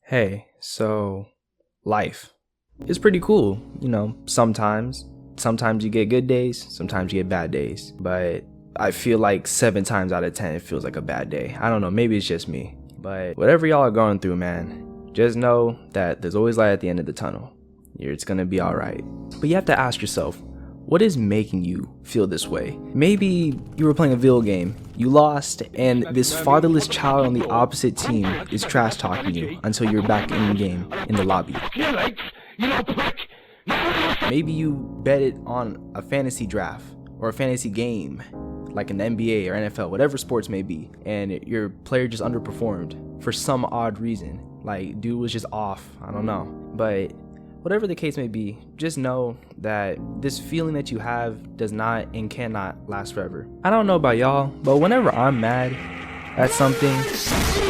Hey, so life is pretty cool, sometimes. Sometimes you get good days, sometimes you get bad days. But I feel like 7 times out of 10 it feels like a bad day. I don't know, maybe it's just me. But whatever y'all are going through, man, just know that there's always light at the end of the tunnel. It's gonna be alright. But you have to ask yourself, what is making you feel this way? Maybe you were playing a video game, you lost, and this fatherless child on the opposite team is trash talking you until you're back in the game, in the lobby. Maybe you bet it on a fantasy draft or a fantasy game, like an NBA or NFL, whatever sports may be, and your player just underperformed for some odd reason. Like, dude was just off, I don't know. But whatever the case may be, just know that this feeling that you have does not and cannot last forever. I don't know about y'all, but whenever I'm mad at something,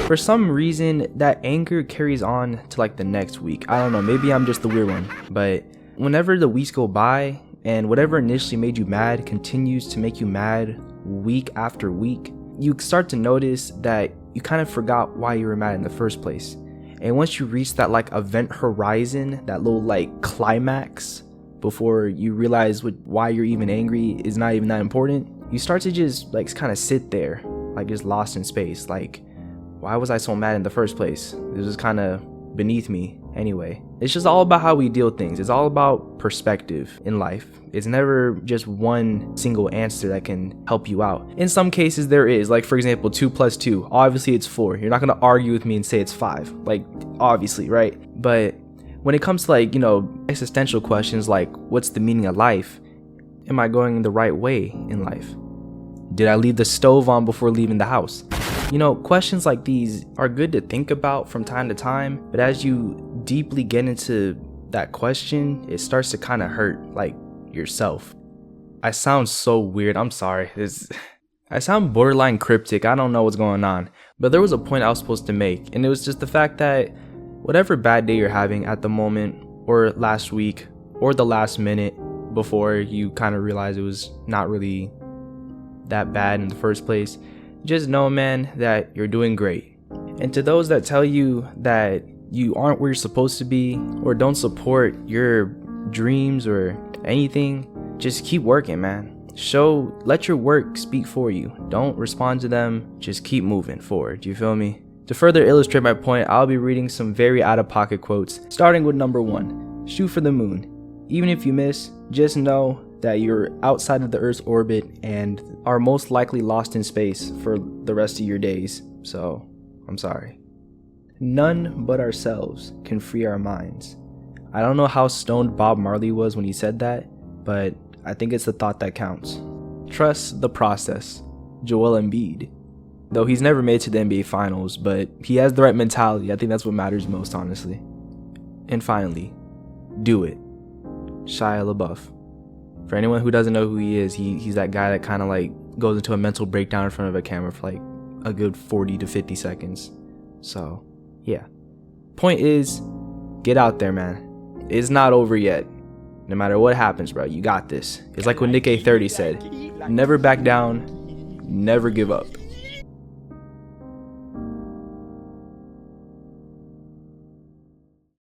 for some reason, that anger carries on to like the next week. I don't know, maybe I'm just the weird one, but whenever the weeks go by and whatever initially made you mad continues to make you mad week after week, you start to notice that you kind of forgot why you were mad in the first place. And once you reach that like event horizon, that little like climax before you realize why you're even angry is not even that important, you start to just like kind of sit there, like just lost in space. Like, why was I so mad in the first place? This was kind of beneath me anyway. It's just all about how we deal with things. It's all about perspective in life. It's never just one single answer that can help you out. In some cases there is, like for example, 2 plus 2, obviously it's 4. You're not gonna argue with me and say it's 5, like obviously, right? But when it comes to like, existential questions like what's the meaning of life? Am I going the right way in life? Did I leave the stove on before leaving the house? Questions like these are good to think about from time to time, but as you deeply get into that question, it starts to kind of hurt, like yourself. I sound so weird, I'm sorry. I sound borderline cryptic, I don't know what's going on, but there was a point I was supposed to make, and it was just the fact that whatever bad day you're having at the moment, or last week, or the last minute before you kind of realize it was not really that bad in the first place, just know, man, that you're doing great. And to those that tell you that you aren't where you're supposed to be or don't support your dreams or anything, just keep working, man. Let your work speak for you. Don't respond to them, just keep moving forward. You feel me? To further illustrate my point, I'll be reading some very out-of-pocket quotes, starting with number 1. Shoot for the moon. Even if you miss, just know that you're outside of the Earth's orbit and are most likely lost in space for the rest of your days. So, I'm sorry. None but ourselves can free our minds. I don't know how stoned Bob Marley was when he said that, but I think it's the thought that counts. Trust the process. Joel Embiid. Though he's never made to the NBA Finals, but he has the right mentality. I think that's what matters most, honestly. And finally, do it. Shia LaBeouf. For anyone who doesn't know who he is, he's that guy that kind of like goes into a mental breakdown in front of a camera for like a good 40 to 50 seconds. So, yeah. Point is, get out there, man. It's not over yet. No matter what happens, bro, you got this. It's like what Nick A30 said. Never back down, never give up.